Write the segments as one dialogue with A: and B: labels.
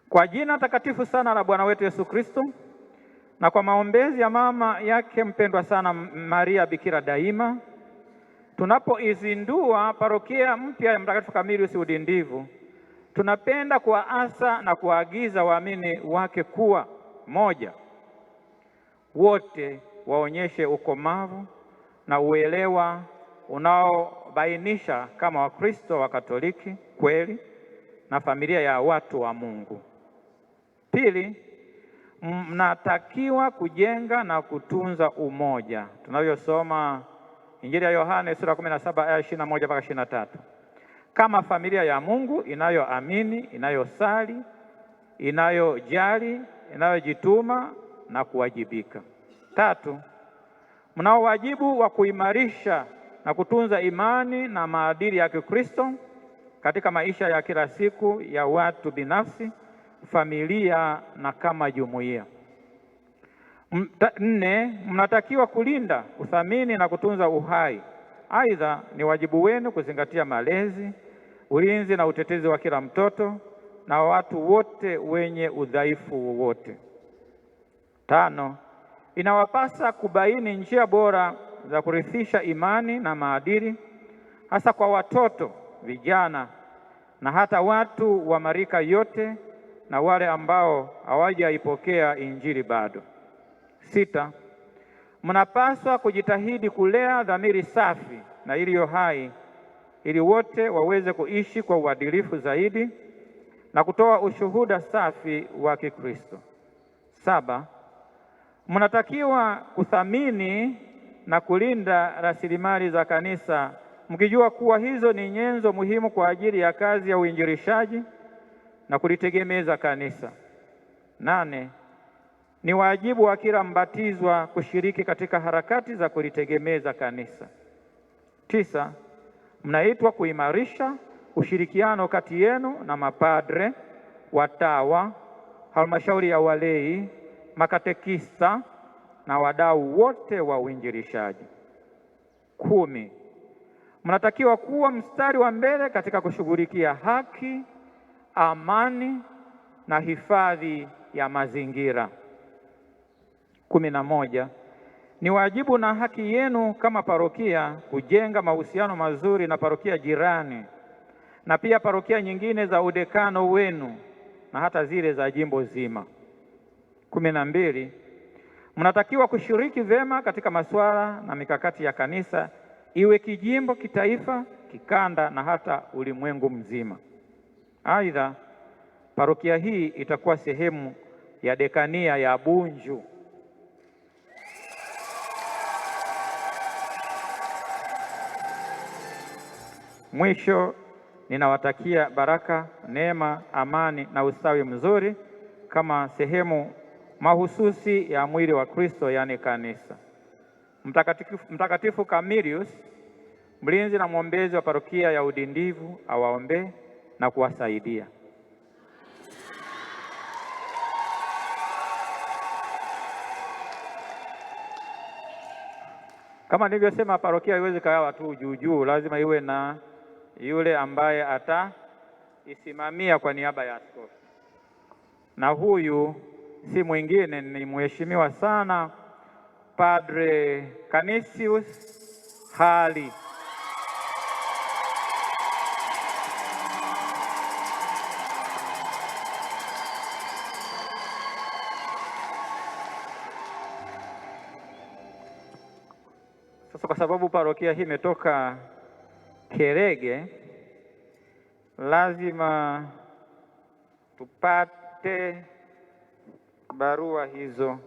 A: Kwa jina takatifu sana la Bwana wetu Yesu Kristo na kwa maombezi ya mama yake mpendwa sana Maria Bikira Daima, tunapoizindua parokia mpya ya Mtakatifu Camillus Udindivu, tunapenda kuwaasa na kuwaagiza waamini wake kuwa: moja, wote waonyeshe ukomavu na uelewa unaobainisha kama Wakristo wa Katoliki kweli na familia ya watu wa Mungu. Pili, mnatakiwa kujenga na kutunza umoja, tunavyosoma Injili ya Yohane sura 17 aya 21 mpaka 23, kama familia ya Mungu inayoamini, inayosali, inayojali, inayojituma na kuwajibika. Tatu, mnao wajibu wa kuimarisha na kutunza imani na maadili ya Kikristo katika maisha ya kila siku ya watu binafsi, familia na kama jumuiya. Nne, mnatakiwa kulinda, kuthamini na kutunza uhai. Aidha, ni wajibu wenu kuzingatia malezi, ulinzi na utetezi wa kila mtoto na watu wote wenye udhaifu wowote. Tano, inawapasa kubaini njia bora za kurithisha imani na maadili, hasa kwa watoto, vijana na hata watu wa marika yote na wale ambao hawajaipokea Injili bado. Sita, mnapaswa kujitahidi kulea dhamiri safi na iliyo hai ili wote waweze kuishi kwa uadilifu zaidi na kutoa ushuhuda safi wa Kikristo. Saba, mnatakiwa kuthamini na kulinda rasilimali za kanisa, mkijua kuwa hizo ni nyenzo muhimu kwa ajili ya kazi ya uinjilishaji na kulitegemeza kanisa. Nane, ni wajibu wa kila mbatizwa kushiriki katika harakati za kulitegemeza kanisa. Tisa, mnaitwa kuimarisha ushirikiano kati yenu na mapadre, watawa, halmashauri ya walei, makatekista na wadau wote wa uinjilishaji. 10, mnatakiwa kuwa mstari wa mbele katika kushughulikia haki, amani na hifadhi ya mazingira. 11, ni wajibu na haki yenu kama parokia kujenga mahusiano mazuri na parokia jirani na pia parokia nyingine za udekano wenu na hata zile za jimbo zima. 12, mnatakiwa kushiriki vyema katika masuala na mikakati ya kanisa, iwe kijimbo, kitaifa, kikanda na hata ulimwengu mzima. Aidha, parokia hii itakuwa sehemu ya dekania ya Bunju. Mwisho, ninawatakia baraka, neema, amani na ustawi mzuri kama sehemu mahususi ya mwili wa Kristo, yaani kanisa. Mtakatifu Camillus, mlinzi na mwombezi wa parokia ya Udindivu, awaombee na kuwasaidia. Kama nilivyosema, parokia haiwezi kawa tu juu juu, lazima iwe na yule ambaye ataisimamia kwa niaba ya askofu, na huyu si mwingine, ni mheshimiwa sana Padre Canisius Hali. Sasa kwa sababu parokia hii imetoka Kerege, lazima tupate barua hizo.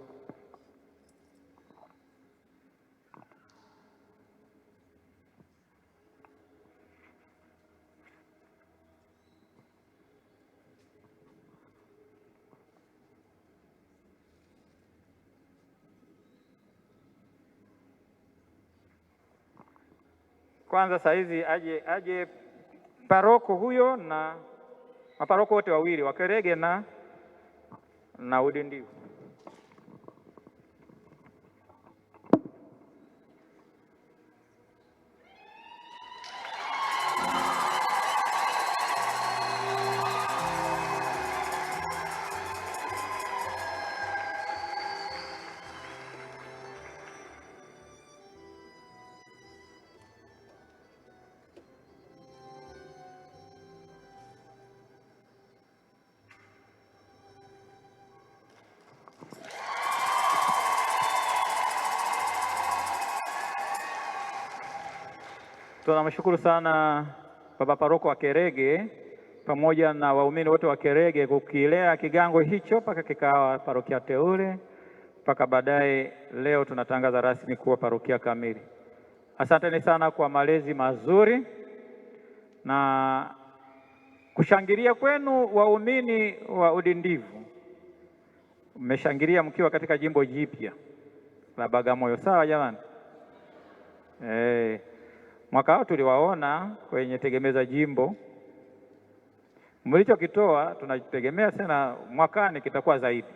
A: Kwanza saa hizi aje paroko huyo na maparoko wote wawili wa Kerege na Udindivu. Tunamshukuru sana Baba Paroko wa Kerege pamoja na waumini wote wa Kerege kukilea kigango hicho mpaka kikawa parokia teule mpaka baadaye leo tunatangaza rasmi kuwa parokia kamili. Asanteni sana kwa malezi mazuri na kushangilia kwenu waumini wa Udindivu. Mmeshangilia mkiwa katika jimbo jipya la Bagamoyo, sawa jamani? Mwaka huu tuliwaona kwenye tegemeza jimbo, mlichokitoa tunategemea sana mwakani kitakuwa zaidi.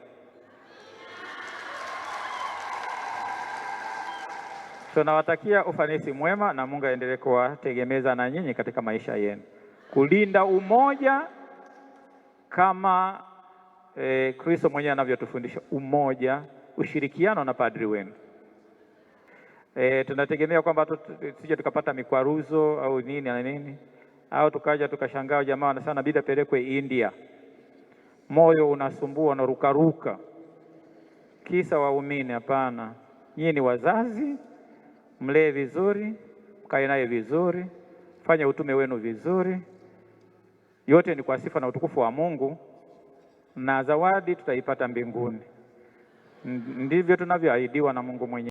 A: Tunawatakia ufanisi mwema na Mungu aendelee kuwategemeza na nyinyi katika maisha yenu, kulinda umoja kama Kristo mwenyewe anavyotufundisha, umoja, ushirikiano na padri wenu. Tunategemea kwamba tusije tukapata mikwaruzo au nini na nini, au tukaja tukashangaa jamaa wanasema bila pelekwe India, moyo unasumbua na rukaruka kisa waumini. Hapana, nyinyi ni wazazi, mlee vizuri, mkae naye vizuri, fanya utume wenu vizuri. Yote ni kwa sifa na utukufu wa Mungu, na zawadi tutaipata mbinguni. Ndivyo tunavyoahidiwa na Mungu mwenyewe.